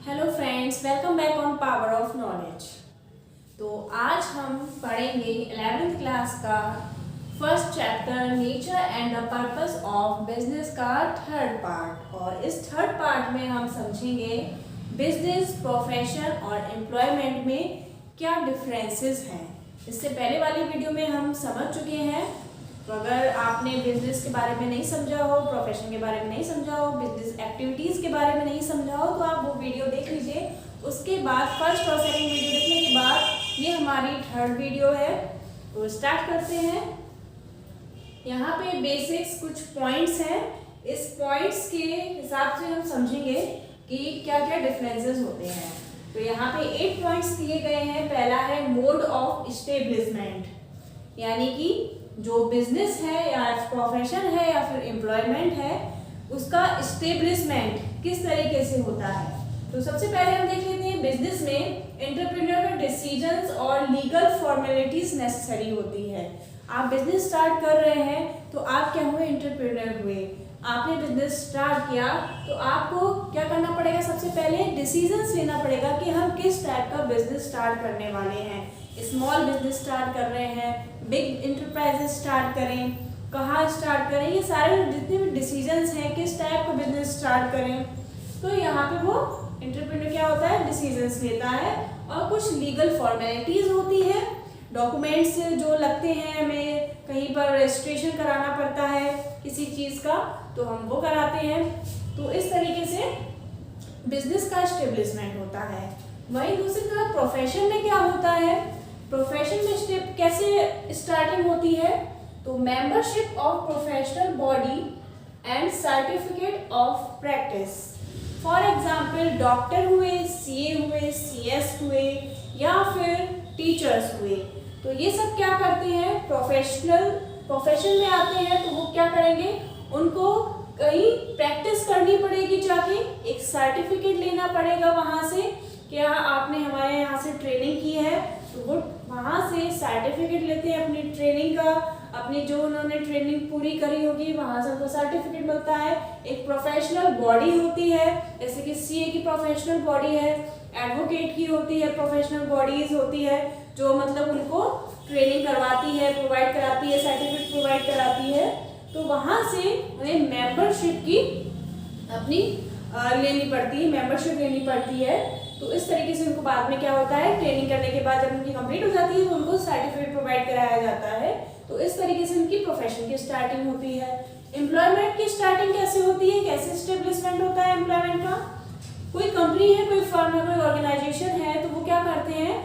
Hello friends, welcome back on power of knowledge. तो आज हम पढ़ेंगे 11th क्लास का first chapter nature and the purpose of business का थर्ड पार्ट। और इस थर्ड पार्ट में हम समझेंगे बिजनेस, प्रोफेशन और एम्प्लॉयमेंट में क्या डिफरेंसेस हैं। इससे पहले वाली वीडियो में हम समझ चुके हैं। तो अगर आपने बिजनेस के बारे में नहीं समझा हो, प्रोफेशन के बारे में नहीं समझा हो, बिजनेस एक्टिविटीज़ के बारे में नहीं समझा हो, तो आप वो वीडियो देख लीजिए। उसके बाद फर्स्ट और सेकंड वीडियो देखने के बाद ये हमारी थर्ड वीडियो है। तो स्टार्ट करते हैं। यहाँ पे बेसिक्स कुछ पॉइंट्स हैं। इस पॉइंट्स के हिसाब से हम समझेंगे कि क्या क्या डिफरेंसेस होते हैं। तो यहाँ पे 8 पॉइंट्स दिए गए हैं। पहला है मोड ऑफ इस्टेब्लिशमेंट, यानी कि जो बिजनेस है या प्रोफेशन है या फिर एम्प्लॉयमेंट है, उसका इस्टेब्लिशमेंट किस तरीके से होता है। तो सबसे पहले हम देख लेते हैं बिजनेस में एंटरप्रेन्योर का डिसीजंस और लीगल फॉर्मेलिटीज नेसेसरी होती है। आप बिजनेस स्टार्ट कर रहे हैं तो आप क्या हुए, एंटरप्रेन्योर हुए। आपने बिजनेस स्टार्ट किया तो आपको क्या करना पड़ेगा, सबसे पहले डिसीजंस लेना पड़ेगा कि हम किस टाइप का बिजनेस स्टार्ट करने वाले हैं। स्मॉल बिजनेस स्टार्ट कर रहे हैं, बिग इंटरप्राइजेस स्टार्ट करें, कहाँ स्टार्ट करें, ये सारे जितने भी डिसीजंस हैं, किस टाइप का बिजनेस स्टार्ट करें। तो यहाँ पे वो एंटरप्रेन्योर क्या होता है, डिसीजंस लेता है। और कुछ लीगल फॉर्मेलिटीज होती है, डॉक्यूमेंट्स जो लगते हैं, हमें कहीं पर रजिस्ट्रेशन कराना पड़ता है किसी चीज़ का, तो हम वो कराते हैं। तो इस तरीके से बिजनेस का एस्टेब्लिशमेंट होता है। वहीं दूसरी तरफ प्रोफेशन में क्या होता है, प्रोफेशन में स्टेप कैसे स्टार्टिंग होती है। तो membership of professional body and certificate of practice. For example doctor हुए, सीए हुए, सीएस हुए या फिर टीचर्स हुए, तो ये सब क्या करते हैं, प्रोफेशन में आते हैं। तो वो क्या करेंगे, उनको कहीं प्रैक्टिस करनी पड़ेगी, जाके एक सर्टिफिकेट लेना पड़ेगा वहाँ से, क्या आपने हमारे यहाँ से ट्रेनिंग की है। तो वो वहाँ से सर्टिफिकेट लेते हैं अपनी ट्रेनिंग का, अपनी जो उन्होंने ट्रेनिंग पूरी करी होगी वहाँ से उनको सर्टिफिकेट मिलता है। एक प्रोफेशनल बॉडी होती है, जैसे कि सीए की प्रोफेशनल बॉडी है, एडवोकेट की होती है, प्रोफेशनल बॉडीज होती है जो मतलब उनको ट्रेनिंग करवाती है, प्रोवाइड कराती है, सर्टिफिकेट प्रोवाइड कराती है। तो वहाँ से उन्हें मेंबरशिप की अपनी लेनी पड़ती है, मेंबरशिप लेनी पड़ती है। तो इस तरीके से उनको बाद में क्या होता है, ट्रेनिंग करने के बाद जब उनकी कंप्लीट हो जाती है तो उनको सर्टिफिकेट प्रोवाइड कराया जाता है। तो इस तरीके से उनकी प्रोफेशन की स्टार्टिंग होती है। एम्प्लॉयमेंट की स्टार्टिंग कैसे होती है, कैसे स्टेब्लिशमेंट होता है एम्प्लॉयमेंट का। कोई कंपनी है, कोई फर्म है, कोई ऑर्गेनाइजेशन है, तो वो क्या करते हैं,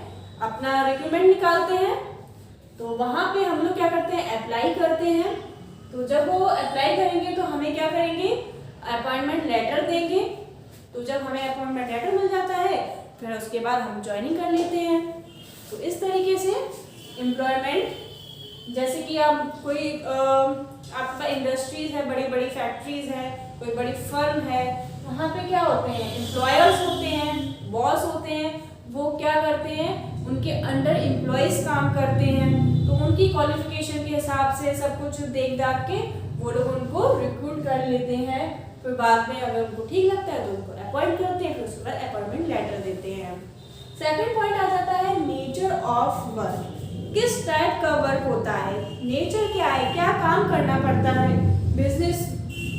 अपना रिक्रूटमेंट निकालते हैं। तो वहाँ पे हम लोग क्या करते हैं, अप्लाई करते हैं। तो जब वो अप्लाई करेंगे तो हमें क्या करेंगे, अपॉइंटमेंट लेटर देंगे। तो जब हमें अपॉइंटमेंट लेटर मिल जाता है फिर उसके बाद हम ज्वाइनिंग कर लेते हैं। तो इस तरीके से एम्प्लॉयमेंट, जैसे कि आप कोई आपका इंडस्ट्रीज है, बड़ी बड़ी फैक्ट्रीज है, कोई बड़ी फर्म है, वहाँ पे क्या होते हैं, एम्प्लॉयर्स होते हैं, बॉस होते हैं। वो क्या करते हैं, उनके अंडर एम्प्लॉयज काम करते हैं। तो उनकी क्वालिफिकेशन के हिसाब से सब कुछ देख दाख के वो लोग उनको रिक्रूट कर लेते हैं। फिर बाद में अगर उनको ठीक लगता है तो उनको अपॉइंट करते हैं, फिर उसके बाद अपॉइंटमेंट लेटर देते हैं। सेकंड पॉइंट आ जाता है नेचर ऑफ वर्क, किस टाइप का वर्क होता है, नेचर क्या है, क्या काम करना पड़ता है बिजनेस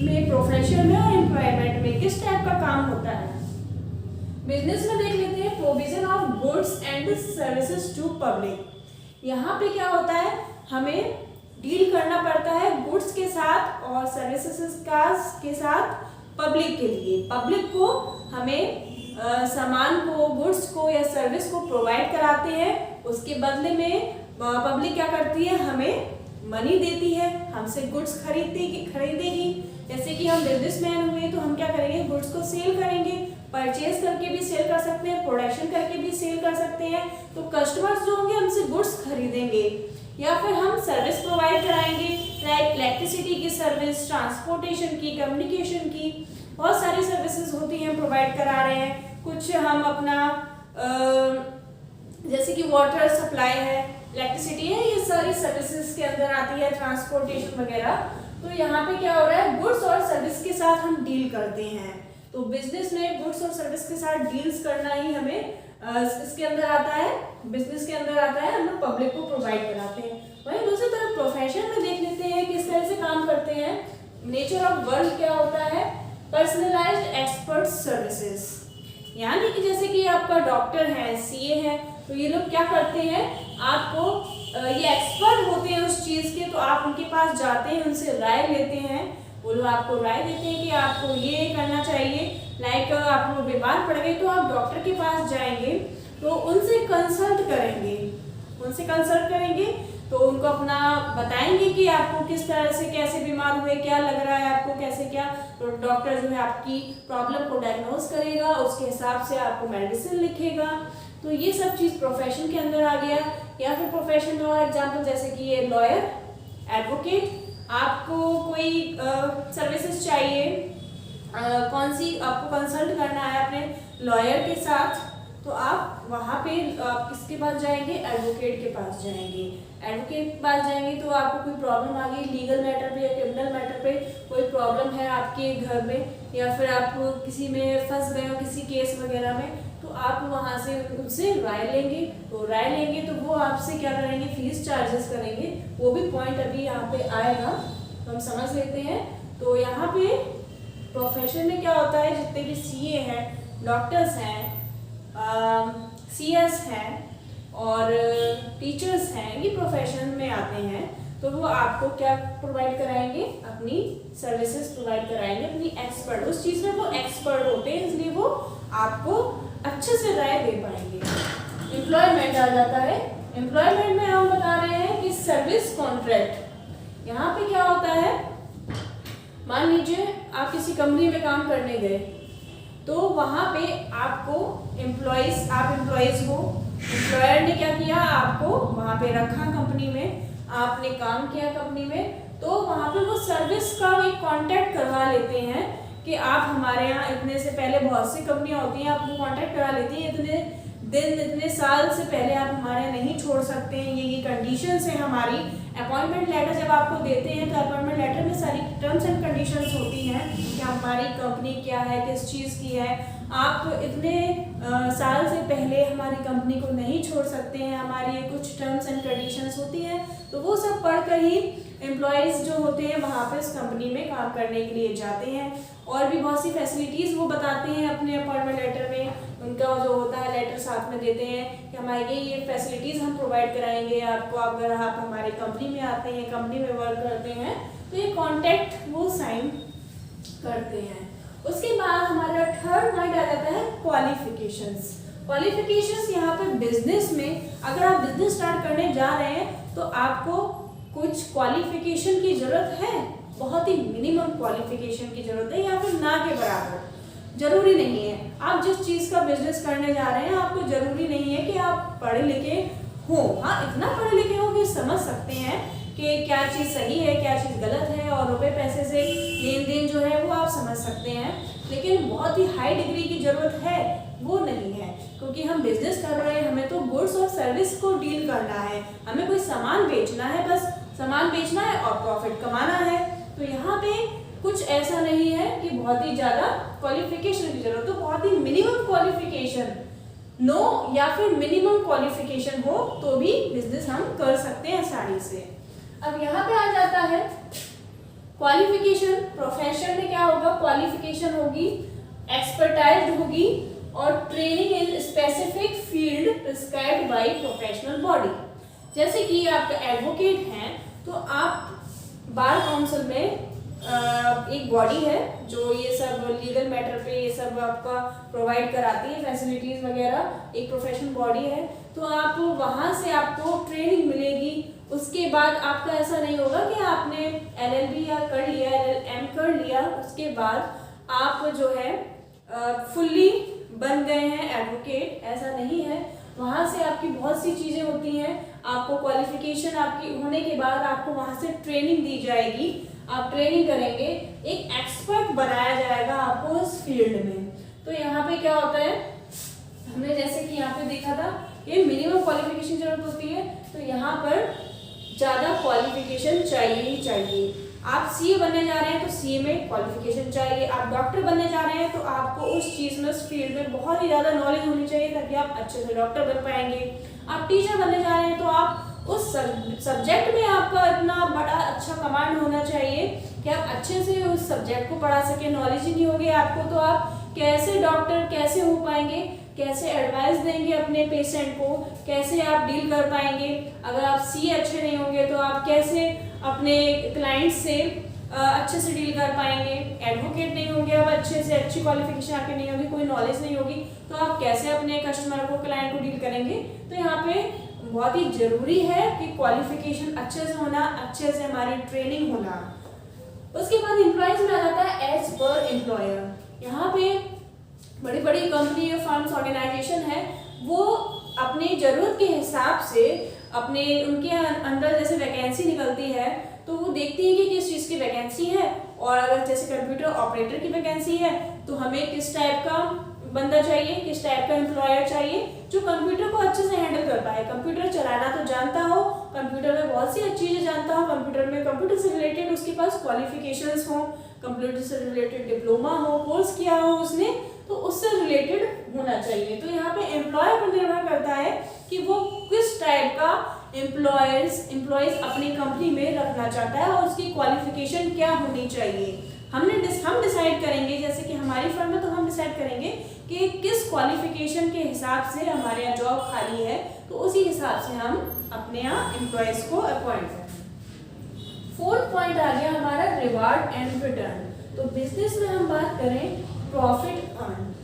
में, प्रोफेशन में और एम्प्लॉयमेंट में किस टाइप का काम होता है। बिजनेस में देख लेते हैं provision of goods and services to public. यहाँ पे क्या होता है, हमें डील करना पड़ता है गुड्स के साथ और सर्विसेज के साथ पब्लिक के लिए। पब्लिक को हमें सामान को, गुड्स को या सर्विस को प्रोवाइड कराते हैं, उसके बदले में पब्लिक क्या करती है, हमें मनी देती है, हमसे गुड्स खरीदेगी। जैसे कि हम बिजनेसमैन हुए तो हम क्या करेंगे, गुड्स को सेल करेंगे, परचेज करके भी सेल कर सकते हैं, प्रोडक्शन करके भी सेल कर सकते हैं। तो कस्टमर्स जो होंगे हमसे गुड्स खरीदेंगे, या फिर हम सर्विस प्रोवाइड कराएंगे, लाइक इलेक्ट्रिसिटी की सर्विस, ट्रांसपोर्टेशन की, कम्युनिकेशन की, बहुत सारी सर्विसेज होती हैं, प्रोवाइड करा रहे हैं। कुछ हम अपना जैसे कि वाटर सप्लाई है, इलेक्ट्रिसिटी है, ये सारी सर्विसेज के अंदर आती है, ट्रांसपोर्टेशन वगैरह। तो यहाँ पे क्या हो रहा है, गुड्स और सर्विस के साथ हम डील करते हैं। तो बिजनेस में गुड्स और सर्विस के साथ डील्स करना ही हमें इसके अंदर आता है, बिजनेस के अंदर आता है, हम लोग पब्लिक को प्रोवाइड कराते हैं। वहीं दूसरी तरफ प्रोफेशन में देख लेते हैं किस तरह से काम करते हैं। नेचर ऑफ वर्क क्या होता है, पर्सनलाइज्ड एक्सपर्ट सर्विसेज, यानी कि जैसे कि आपका डॉक्टर है, सीए है, तो ये लोग क्या करते हैं, आपको ये एक्सपर्ट होते हैं उस चीज़ के, तो आप उनके पास जाते हैं, उनसे राय लेते हैं, वो लोग आपको राय देते हैं कि आपको ये करना चाहिए। लाइक आप लोग बीमार पड़ गए तो आप डॉक्टर के पास जाएंगे, तो उनसे कंसल्ट करेंगे, तो उनको अपना बताएंगे कि आपको किस तरह से कैसे बीमार हुए, क्या लग रहा है आपको, कैसे क्या, तो डॉक्टर जो है आपकी प्रॉब्लम को डायग्नोज करेगा, उसके हिसाब से आपको मेडिसिन लिखेगा। तो ये सब चीज़ प्रोफेशन के अंदर आ गया। या फिर प्रोफेशन और एग्जाम्पल जैसे कि ये लॉयर, एडवोकेट, आपको कोई सर्विसेज चाहिए, कौन सी आपको कंसल्ट करना है अपने लॉयर के साथ, तो आप वहाँ पे आप किसके पास जाएंगे, एडवोकेट के पास जाएंगे। एडवोकेट के पास जाएंगे तो आपको कोई प्रॉब्लम आ गई लीगल मैटर पे या क्रिमिनल मैटर पे, कोई प्रॉब्लम है आपके घर में, या फिर आप किसी में फंस गए हो किसी केस वगैरह में, तो आप वहाँ से उनसे राय लेंगे। तो राय लेंगे तो वो आपसे क्या करेंगे, फीस चार्जेस करेंगे। वो भी पॉइंट अभी यहाँ पे आएगा, तो हम समझ लेते हैं। तो यहाँ पे प्रोफेशन में क्या होता है, जितने भी सीए हैं, डॉक्टर्स हैं, सीएस हैं और टीचर्स हैं, ये प्रोफेशन में आते हैं। तो वो आपको क्या प्रोवाइड कराएंगे, अपनी सर्विसेज प्रोवाइड कराएंगे, अपनी एक्सपर्ट, उस चीज़ में वो एक्सपर्ट होते हैं, इसलिए वो आपको अच्छे से राय दे पाएंगे। एम्प्लॉयमेंट आ जाता है। एम्प्लॉयमेंट में हम बता रहे हैं कि सर्विस कॉन्ट्रैक्ट, यहाँ पे क्या होता है, मान लीजिए आप किसी कंपनी में काम करने गए, तो वहाँ पे आपको आप एम्प्लॉयज हो, एम्प्लॉयर ने क्या किया, आपको वहाँ पे रखा कंपनी में, आपने काम किया कंपनी में, तो वहाँ पे वो सर्विस का एक कॉन्ट्रैक्ट करवा लेते हैं कि आप हमारे यहाँ इतने से पहले, बहुत सी कंपनियाँ होती हैं आपको कॉन्ट्रैक्ट करा लेती हैं, इतने दिन इतने साल से पहले आप हमारे यहाँ नहीं छोड़ सकते हैं, ये कंडीशंस है हमारी। अपॉइंटमेंट लेटर जब आपको देते हैं तो अपॉइंटमेंट लेटर में सारी टर्म्स एंड कंडीशंस होती हैं कि हमारी कंपनी क्या है, किस चीज़ की है, आप इतने साल से पहले हमारी कंपनी को नहीं छोड़ सकते हैं, हमारी कुछ टर्म्स एंड कंडीशंस होती हैं। तो वो सब पढ़कर ही एम्प्लॉयज़ जो होते हैं वहाँ पे इस कंपनी में काम करने के लिए जाते हैं। और भी बहुत सी फैसिलिटीज़ वो बताते हैं अपने अपॉइंटमेंट लेटर में, उनका जो होता है लेटर साथ में देते हैं कि हमारे ये फैसिलिटीज़ हम प्रोवाइड कराएंगे आपको, अगर आप हमारी कंपनी में आते हैं, कंपनी में वर्क करते हैं, तो ये कॉन्ट्रैक्ट वो साइन करते हैं। उसके बाद हमारा थर्ड पॉइंट आ जाता है क्वालिफिकेशंस। क्वालिफिकेशंस यहाँ पे बिजनेस में, अगर आप बिजनेस स्टार्ट करने जा रहे हैं तो आपको कुछ क्वालिफिकेशन की ज़रूरत है, बहुत ही मिनिमम क्वालिफिकेशन की ज़रूरत है, या फिर ना के बराबर, जरूरी नहीं है। आप जिस चीज़ का बिजनेस करने जा रहे हैं, आपको जरूरी नहीं है कि आप पढ़े लिखे हो। हाँ, इतना पढ़े लिखे हो कि समझ सकते हैं कि क्या चीज़ सही है, क्या चीज़ गलत है, और रुपए पैसे से लेन देन जो है वो आप समझ सकते हैं, लेकिन बहुत ही हाई डिग्री की ज़रूरत है वो नहीं है, क्योंकि हम बिजनेस कर रहे हैं, हमें तो गुड्स और सर्विस को डील करना है, हमें कोई सामान बेचना है, बस सामान बेचना है और प्रॉफिट कमाना है। तो यहाँ पे कुछ ऐसा नहीं है कि बहुत ही ज़्यादा क्वालिफिकेशन की जरूरत हो, बहुत ही मिनिमम क्वालिफिकेशन, नो या फिर मिनिमम क्वालिफिकेशन हो तो भी बिजनेस हम कर सकते हैं आसानी से। अब यहाँ पे आ जाता है क्वालिफिकेशन। प्रोफेशन में क्या होगा, क्वालिफिकेशन होगी, एक्सपर्टाइज्ड होगी और training in specific field prescribed by professional body. जैसे कि आप एडवोकेट हैं तो आप बार काउंसिल में एक बॉडी है जो ये सब लीगल मैटर पे ये सब आपका प्रोवाइड कराती है फैसिलिटीज़ वगैरह, एक प्रोफेशनल बॉडी है। तो आप वहाँ से आपको ट्रेनिंग मिलेगी। उसके बाद आपका ऐसा नहीं होगा कि आपने LLB या कर लिया, LLM कर लिया, उसके बाद आप जो है फुल्ली बन गए हैं एडवोकेट, ऐसा नहीं है। वहाँ से आपकी बहुत सी चीज़ें होती हैं, आपको क्वालिफिकेशन आपकी होने के बाद आपको वहाँ से ट्रेनिंग दी जाएगी, आप ट्रेनिंग करेंगे, एक एक्सपर्ट बनाया जाएगा आपको उस फील्ड में। तो यहाँ पे क्या होता है, हमने जैसे कि यहाँ पे देखा था ये मिनिमम क्वालिफिकेशन जरूरत होती है, तो यहाँ पर ज़्यादा क्वालिफिकेशन चाहिए ही चाहिए। आप सीए बनने जा रहे हैं तो सीए में क्वालिफिकेशन चाहिए, आप डॉक्टर बनने जा रहे हैं तो आपको उस चीज़ में, उस फील्ड में बहुत ही ज़्यादा नॉलेज होनी चाहिए ताकि आप अच्छे से डॉक्टर बन पाएंगे। आप टीचर बनने जा रहे हैं तो आप उस सब्जेक्ट में आपका इतना बड़ा अच्छा कमांड होना चाहिए कि आप अच्छे से उस सब्जेक्ट को पढ़ा सके। नॉलेज ही नहीं होगी आपको तो आप कैसे डॉक्टर कैसे हो पाएंगे, कैसे एडवाइस देंगे अपने पेशेंट को, कैसे आप डील कर पाएंगे। अगर आप सीए अच्छे नहीं होंगे तो आप कैसे अपने क्लाइंट से अच्छे से डील कर पाएंगे। एडवोकेट नहीं होंगे आप अच्छे से, अच्छी क्वालिफिकेशन आपकी नहीं होगी, कोई नॉलेज नहीं होगी, तो आप कैसे अपने कस्टमर को, क्लाइंट को डील करेंगे। तो यहाँ पे बहुत ही जरूरी है कि क्वालिफिकेशन अच्छे से होना, अच्छे से हमारी ट्रेनिंग होना। उसके बाद एम्प्लॉयज में आ जाता है एज पर एम्प्लॉयर। यहाँ पे बड़ी बड़ी कंपनी या फर्म्स, ऑर्गेनाइजेशन है, वो अपनी ज़रूरत के हिसाब से अपने उनके अंदर जैसे वैकेंसी निकलती है तो वो देखती है कि किस चीज़ की वैकेंसी है, और अगर जैसे कंप्यूटर ऑपरेटर की वैकेंसी है तो हमें किस टाइप का बंदा चाहिए, किस टाइप का एम्प्लॉयर चाहिए जो कंप्यूटर को अच्छे से हैंडल कर पाए। कंप्यूटर चलाना तो जानता हो, कंप्यूटर में बहुत सी अच्छी चीज़ें जानता हो, कंप्यूटर से रिलेटेड उसके पास क्वालिफिकेशंस हो, कंप्यूटर से रिलेटेड डिप्लोमा हो, कोर्स किया हो उसने, तो उससे रिलेटेड होना चाहिए। तो यहाँ पे एम्प्लॉयर पर निर्भर करता है कि वो किस टाइप का एम्प्लॉयज अपनी कंपनी में रखना चाहता है और उसकी क्वालिफिकेशन क्या होनी चाहिए। हम डिसाइड करेंगे, जैसे कि हमारी फर्म में तो हम डिसाइड करेंगे कि किस क्वालिफिकेशन के हिसाब से हमारे यहाँ जॉब खाली है, तो उसी हिसाब से हम अपने यहाँ एम्प्लॉयज को अपॉइंट करें। फोर्थ पॉइंट आ गया हमारा रिवार्ड एंड रिटर्न। तो बिजनेस में हम बात करें प्रॉफिट अर्न,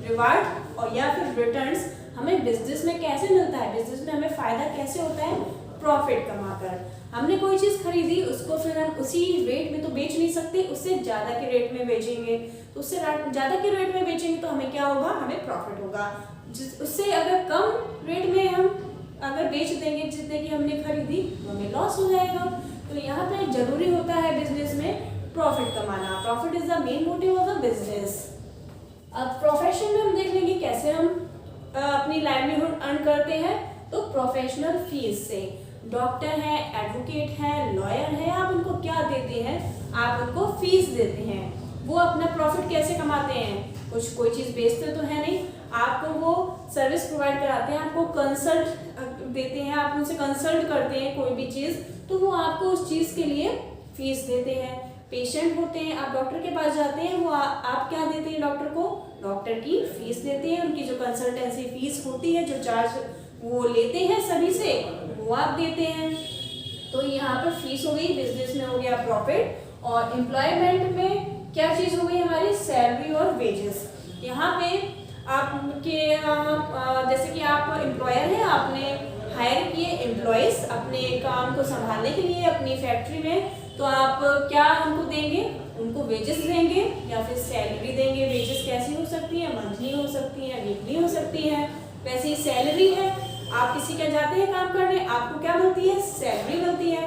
रिवार्ड और या फिर रिटर्न्स हमें बिजनेस में कैसे मिलता है, बिजनेस में हमें फायदा कैसे होता है, प्रॉफिट कमाकर। हमने कोई चीज़ खरीदी, उसको फिर हम उसी रेट में तो बेच नहीं सकते, उससे ज़्यादा के रेट में बेचेंगे, तो उससे ज़्यादा के रेट में बेचेंगे तो हमें क्या होगा, हमें प्रॉफिट होगा। उससे अगर कम रेट में हम अगर बेच देंगे जितने की हमने खरीदी तो हमें लॉस हो जाएगा। तो यहाँ पे जरूरी होता है बिजनेस में प्रॉफिट कमाना। Profit is the main motive of the business. अब प्रोफेशन में हम देख लेंगे कैसे हम अपनी लाइवलीहुड अर्न करते हैं। तो प्रोफेशनल फीस से, डॉक्टर है, एडवोकेट है, लॉयर है, आप उनको क्या देते हैं, आप उनको फीस देते हैं। वो अपना प्रॉफिट कैसे कमाते हैं, कोई चीज़ बेचते तो है नहीं, आपको वो सर्विस प्रोवाइड कराते हैं, आपको कंसल्ट देते हैं, आप उनसे कंसल्ट करते हैं कोई भी चीज़, तो वो आपको उस चीज़ के लिए फीस देते हैं। पेशेंट होते हैं, आप डॉक्टर के पास जाते हैं, वो आप क्या देते हैं डॉक्टर को, डॉक्टर की फीस देते हैं, उनकी जो कंसल्टेंसी फीस होती है, जो चार्ज वो लेते हैं सभी से, वो आप देते हैं। तो यहाँ पर फीस हो गई, बिजनेस में हो गया प्रॉफिट। और एम्प्लॉयमेंट में क्या चीज़ हो गई हमारी, सैलरी और वेजेस। यहाँ पे आपके जैसे कि आप एम्प्लॉयर हैं, आपने हायर किए एम्प्लॉयज़ अपने काम को संभालने के लिए अपनी फैक्ट्री में, तो आप क्या उनको देंगे, उनको वेजेस देंगे या फिर सैलरी देंगे। वेजेस कैसी हो सकती है, मंथली हो सकती है, वीकली हो सकती है। वैसे ही सैलरी है, आप किसी के जाते हैं काम करने, आपको क्या मिलती है, सैलरी मिलती है।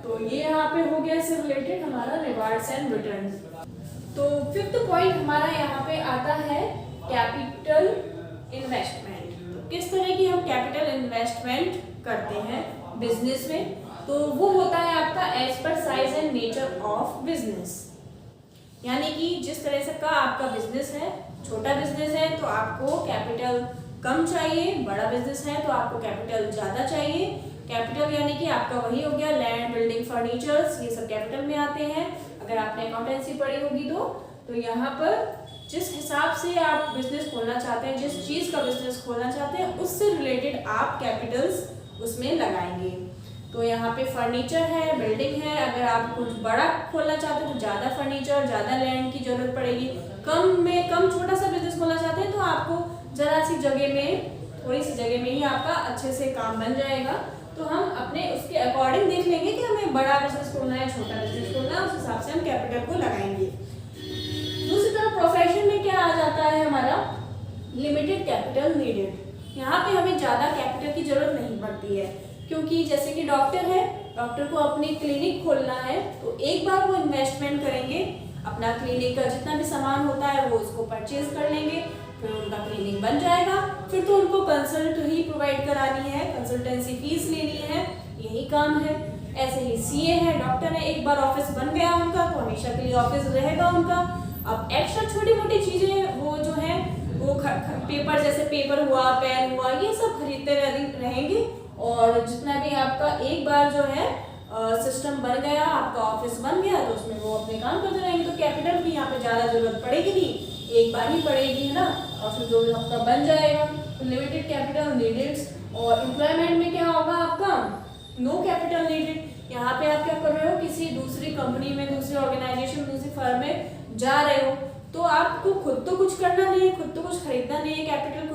तो ये यहाँ पे हो गया इससे रिलेटेड हमारा रिवार्ड्स एंड रिटर्न्स। तो फिफ्थ पॉइंट हमारा यहाँ पे आता है कैपिटल इन्वेस्टमेंट। तो किस तरह की हम कैपिटल इन्वेस्टमेंट करते हैं बिजनेस में, तो वो होता है आपका as per size and nature of business. यानी कि जिस तरह से का आपका बिजनेस है, छोटा बिजनेस है तो आपको कैपिटल कम चाहिए, बड़ा बिजनेस है तो आपको कैपिटल ज़्यादा चाहिए। कैपिटल यानी कि आपका वही हो गया लैंड, बिल्डिंग, फर्नीचर्स, ये सब कैपिटल में आते हैं। अगर आपने अकाउंटेंसी पढ़ी होगी तो यहाँ पर जिस हिसाब से आप बिजनेस खोलना चाहते हैं, जिस चीज़ का बिजनेस खोलना चाहते हैं, उससे रिलेटेड आप कैपिटल्स उसमें लगाएंगे। तो यहाँ पे फर्नीचर है, बिल्डिंग है, अगर आप कुछ बड़ा खोलना चाहते हैं तो ज़्यादा फर्नीचर, ज़्यादा लैंड की जरूरत पड़ेगी। कम छोटा सा बिजनेस खोलना चाहते हैं तो आपको ज़रा सी जगह में, थोड़ी सी जगह में ही आपका अच्छे से काम बन जाएगा। तो हम अपने उसके अकॉर्डिंग देख लेंगे कि हमें बड़ा बिजनेस खोलना है, छोटा बिजनेस खोलना है, उस हिसाब से हम कैपिटल को लगाएंगे। दूसरी तरफ प्रोफेशन में क्या आ जाता है हमारा, लिमिटेड कैपिटल नीडेड। यहाँ पे हमें ज़्यादा कैपिटल की जरूरत नहीं पड़ती है, क्योंकि जैसे कि डॉक्टर है, डॉक्टर को अपनी क्लिनिक खोलना है तो एक बार वो इन्वेस्टमेंट करेंगे, अपना क्लिनिक का जितना भी सामान होता है वो उसको परचेज कर लेंगे, फिर उनका क्लिनिक बन जाएगा। फिर तो उनको कंसल्ट ही प्रोवाइड करानी है, कंसल्टेंसी फीस लेनी है, यही काम है। ऐसे ही सीए है, डॉक्टर है, एक बार ऑफिस बन गया उनका तो हमेशा के लिए ऑफिस रहेगा उनका। अब एक्स्ट्रा छोटी मोटी चीजें वो जो है वो पेपर, जैसे पेपर हुआ, पेन हुआ, ये सब खरीदते रहेंगे। और जितना भी आपका एक बार जो है सिस्टम बन गया, आपका ऑफिस बन गया, तो उसमें वो अपने काम करते रहेंगे। तो कैपिटल की यहाँ पे ज़्यादा जरूरत पड़ेगी नहीं, एक बार ही पड़ेगी, है ना। और फिर जो आपका बन जाएगा तो लिमिटेड कैपिटल नीडेड। और एम्प्लॉयमेंट में क्या होगा आपका, नो कैपिटल नीडेड। यहाँ पे आप क्या कर रहे हो, किसी दूसरी कंपनी में, दूसरी ऑर्गेनाइजेशन, दूसरी फर्म में जा रहे हो, तो आपको खुद तो कुछ करना नहीं है, खुद तो कुछ खरीदना नहीं है, कैपिटल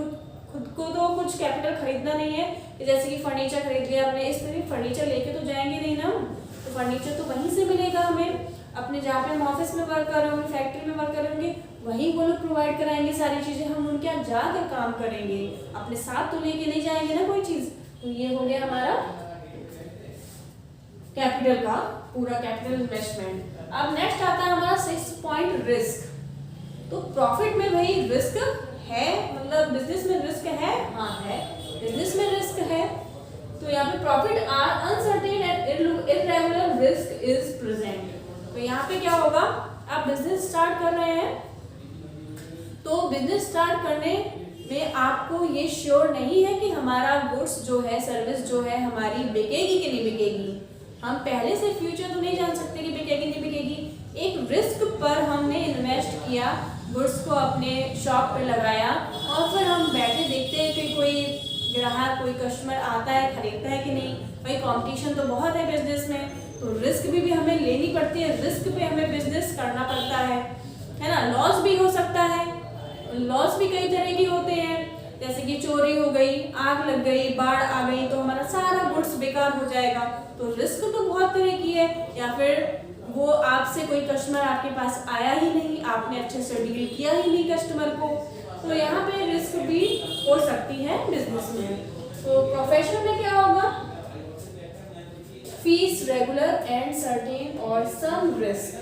खुद को तो कुछ कैपिटल खरीदना नहीं है। जैसे कि फर्नीचर खरीद लिया आपने, इस तरह फर्नीचर लेके तो जाएंगे नहीं ना, तो फर्नीचर तो वहीं से मिलेगा हमें, अपने जहाँ पे हम ऑफिस में वर्क कर रहे होंगे, फैक्ट्री में वर्क कर रहे होंगे, वहीं वो लोग प्रोवाइड कराएंगे सारी चीज़ें, हम उनके यहाँ जाकर काम करेंगे, अपने साथ तो लेके नहीं जाएंगे ना कोई चीज़। तो ये हो गया हमारा कैपिटल का पूरा कैपिटल इन्वेस्टमेंट। अब नेक्स्ट आता है हमारा 6 पॉइंट रिस्क। तो प्रॉफिट में भाई रिस्क है, मतलब बिजनेस में रिस्क है, हाँ है, बिजनेस में रिस्क है। तो यहाँ पे profit are uncertain and irregular risk is present. तो यहाँ पे क्या होगा, आप बिजनेस स्टार्ट कर रहे हैं, तो बिजनेस स्टार्ट करने में आपको ये श्योर नहीं है कि हमारा गुड्स जो है, सर्विस जो है हमारी बिकेगी कि नहीं बिकेगी। हम पहले से फ्यूचर तो नहीं जान सकते कि बिकेगी नहीं बिकेगी। एक रिस्क पर हमने इन्वेस्ट किया, गुड्स को अपने शॉप पे लगाया, और फिर हम बैठे देखते हैं कि कोई ग्राहक, कोई कस्टमर आता है, खरीदता है कि नहीं। भाई कंपटीशन तो बहुत है बिजनेस में, तो रिस्क भी हमें लेनी पड़ती है, रिस्क पे हमें बिजनेस करना पड़ता है ना। लॉस भी हो सकता है, लॉस भी कई तरह के होते हैं, जैसे कि चोरी हो गई, आग लग गई, बाढ़ आ गई, तो हमारा सारा गुड्स बेकार हो जाएगा। तो रिस्क तो बहुत तरह की है। या फिर वो आपसे कोई कस्टमर आपके पास आया ही नहीं, आपने अच्छे से डील किया ही नहीं कस्टमर को, तो यहाँ पे रिस्क भी हो सकती है बिजनेस में। तो प्रोफेशन में क्या होगा, फीस रेगुलर एंड सर्टेन और सम रिस्क,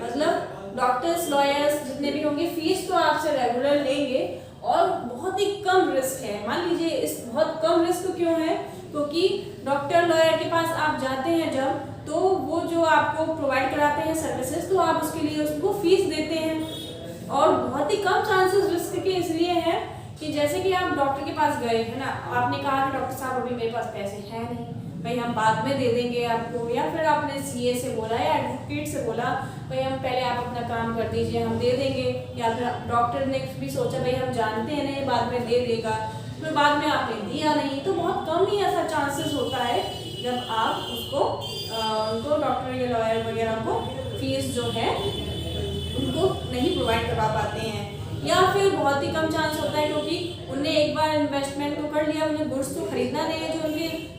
मतलब डॉक्टर्स, लॉयर्स जितने भी होंगे, फीस तो आपसे रेगुलर लेंगे और बहुत ही कम रिस्क है। मान लीजिए इस बहुत कम रिस्क क्यों है, क्योंकि डॉक्टर, लॉयर के पास आप जाते हैं जब, तो वो जो आपको प्रोवाइड कराते हैं सर्विसेज, तो आप उसके लिए उसको फीस देते हैं। और बहुत ही कम चांसेस रिस्क के इसलिए हैं कि जैसे कि आप डॉक्टर के पास गए, है ना, आपने कहा कि डॉक्टर साहब अभी मेरे पास पैसे हैं नहीं, भाई हम बाद में दे देंगे आपको। या फिर आपने सीए से बोला या एडवोकेट से बोला, भाई हम पहले आप अपना काम कर दीजिए, हम दे देंगे। या फिर डॉक्टर ने भी सोचा भाई हम जानते हैं नहीं, बाद में दे देगा, फिर बाद में आपने दिया नहीं। तो बहुत कम ही ऐसा चांसेस होता है जब आप उसको उनको डॉक्टर या लॉयर वगैरह को फीस जो है उनको नहीं प्रोवाइड करवा पाते हैं। या फिर बहुत ही कम चांस होता है क्योंकि उन्हें एक बार इन्वेस्टमेंट तो कर लिया, उन्हें गुड्स तो खरीदना नहीं है,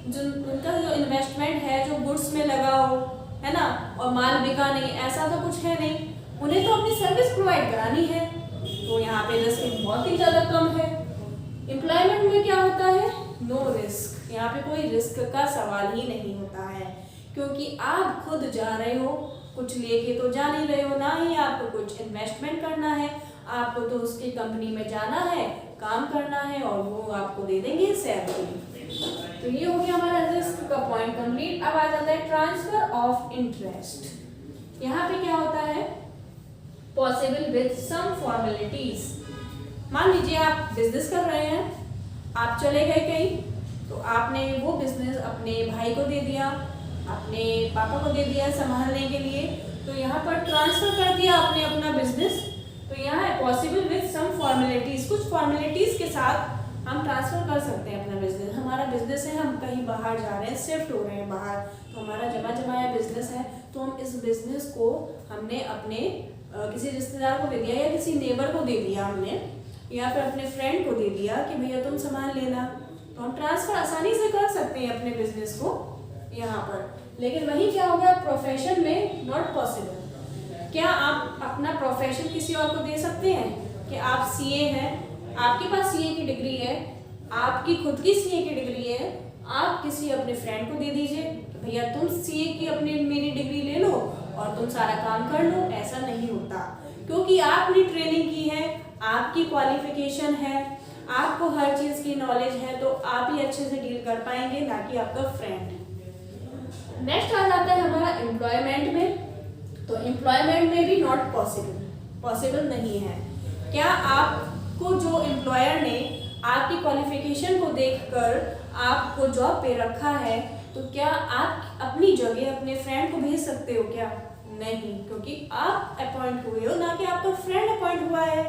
जो उनका जो इन्वेस्टमेंट है जो गुड्स में लगा हो, है ना, और माल बिका नहीं, ऐसा तो कुछ है नहीं, उन्हें तो अपनी सर्विस प्रोवाइड करानी है। तो यहाँ पे रिस्क बहुत ही ज़्यादा कम है। एम्प्लॉयमेंट में क्या होता है, नो रिस्क, यहाँ पे कोई रिस्क का सवाल ही नहीं होता है, क्योंकि आप खुद जा रहे हो, कुछ लेके तो जा नहीं रहे हो, ना ही आपको कुछ इन्वेस्टमेंट करना है, आपको तो उसकी कंपनी में जाना है, काम करना है, और वो आपको दे देंगे सैलरी। तो ये हो गया हमारा रिस्क का पॉइंट कंप्लीट। अब आ जाता है ट्रांसफर ऑफ इंटरेस्ट। यहाँ पे क्या होता है, पॉसिबल विद सम फॉर्मेलिटीज। मान लीजिए आप बिजनेस कर रहे हैं, आप चले गए कहीं, तो आपने वो बिजनेस अपने भाई को दे दिया, अपने पापा को दे दिया संभालने के लिए, तो यहाँ पर ट्रांसफर कर दिया आपने अपना बिजनेस। तो यहाँ है पॉसिबल विद सम फॉर्मेलिटीज, कुछ फॉर्मेलिटीज के साथ हम ट्रांसफर कर सकते हैं अपना बिजनेस। हमारा बिजनेस है, हम कहीं बाहर जा रहे हैं, शिफ्ट हो रहे हैं बाहर, तो हमारा जमा जमाया बिजनेस है, तो हम इस बिजनेस को हमने अपने किसी रिश्तेदार को दे दिया, या किसी नेबर को दे दिया हमने, या फिर अपने फ्रेंड को दे दिया कि भैया तुम संभाल लेना। तो हम ट्रांसफर आसानी से कर सकते हैं अपने बिजनेस को यहाँ पर। लेकिन वही क्या होगा, प्रोफेशन में नॉट पॉसिबल। क्या आप अपना प्रोफेशन किसी और को दे सकते हैं कि आप सीए हैं, आपके पास सीए की डिग्री है, आपकी खुद की सीए की डिग्री है, आप किसी अपने फ्रेंड को दे दीजिए कि भैया तुम सीए की अपनी मेरी डिग्री ले लो और तुम सारा काम कर लो। ऐसा नहीं होता, क्योंकि आपने ट्रेनिंग की है, आपकी क्वालिफिकेशन है, आपको हर चीज़ की नॉलेज है, तो आप ही अच्छे से डील कर पाएंगे, ना कि आपका फ्रेंड। नेक्स्ट आ जाता है हमारा एम्प्लॉयमेंट में। तो एम्प्लॉयमेंट में भी नॉट पॉसिबल नहीं है। क्या आपको जो एम्प्लॉयर ने आपकी क्वालिफिकेशन को देखकर आपको जॉब पे रखा है, तो क्या आप अपनी जगह अपने फ्रेंड को भेज सकते हो क्या? नहीं, क्योंकि आप अपॉइंट हुए हो, ना कि आपका फ्रेंड अपॉइंट हुआ है।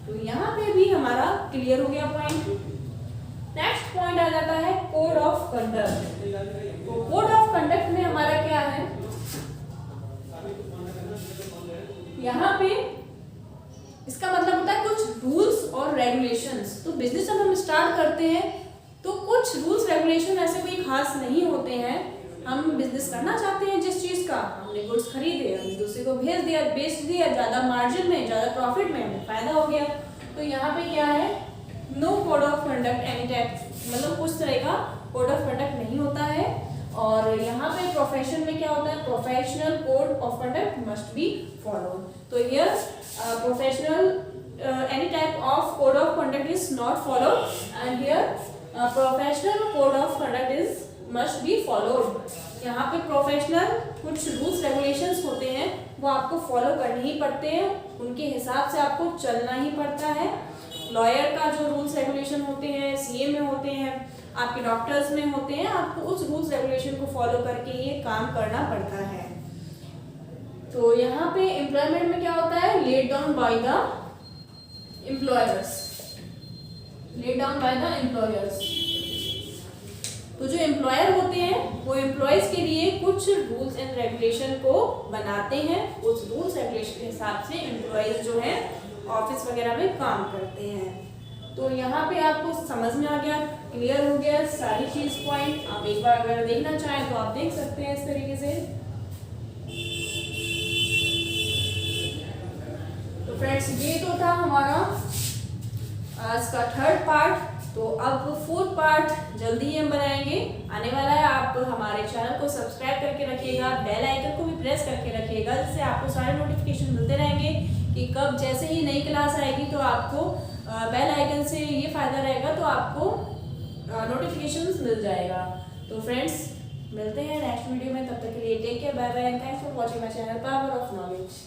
तो यहाँ पे भी हमारा क्लियर हो गया पॉइंट। नेक्स्ट पॉइंट आ जाता है कोड ऑफ कंडक्ट। तो कोड ऑफ कंडक्ट में हमारा क्या है, यहाँ पे इसका मतलब होता है कुछ रूल्स और रेगुलेशंस। तो बिजनेस जब हम स्टार्ट करते हैं तो कुछ रूल्स रेगुलेशन ऐसे कोई खास नहीं होते हैं। हम बिजनेस करना चाहते हैं जिस चीज का, हमने गुड्स खरीदे, हमने दूसरे को भेज दिया, बेच दिया, ज्यादा मार्जिन में, ज्यादा प्रॉफिट में, हमें फायदा हो गया। तो यहाँ पे क्या है, no code of conduct any type, मतलब कुछ तरह का कोड ऑफ कंडक्ट नहीं होता है। और यहाँ पे प्रोफेशन में क्या होता है, professional code of conduct must be follow. तो here professional any type of code of conduct is not followed, and here professional code of conduct is must be followed। यहाँ पे प्रोफेशनल कुछ रूल्स रेगुलेशंस होते हैं, वो आपको follow करने ही पड़ते हैं, उनके हिसाब से आपको चलना ही पड़ता है। लॉयर का जो रूल्स रेगुलेशन होते हैं, सीए में होते हैं, आपके डॉक्टर्स में होते हैं, आपको उस रूल्स रेगुलेशन को फॉलो करके ये काम करना पड़ता है। तो यहाँ पे एम्प्लॉयमेंट में क्या होता है, laid down by the employers, laid down by the employers. तो जो एम्प्लॉयर होते हैं वो एम्प्लॉयज के लिए कुछ रूल्स एंड रेगुलेशन को बनाते हैं, उस रूल्स रेगुलेशन के हिसाब से एम्प्लॉयज जो है ऑफिस वगैरह में काम करते हैं। तो यहाँ पे आपको समझ में आ गया, क्लियर हो गया सारी चीज पॉइंट। आप एक बार अगर देखना चाहें तो आप देख सकते हैं इस तरीके से। तो फ्रेंड्स ये तो था हमारा आज का थर्ड पार्ट। तो अब फोर्थ पार्ट जल्दी ही हम बनाएंगे, आने वाला है। आप हमारे चैनल को सब्सक्राइब करके रखिएगा, बेल आइकन को भी प्रेस करके रखिएगा, जिससे आपको सारे नोटिफिकेशन मिलते रहेंगे कि कब जैसे ही नई क्लास आएगी तो आपको बेल आइकन से ये फ़ायदा रहेगा, तो आपको नोटिफिकेशंस मिल जाएगा। तो फ्रेंड्स मिलते हैं नेक्स्ट वीडियो में, तब तक के लिए take care, bye bye and thanks for watching my channel power of knowledge.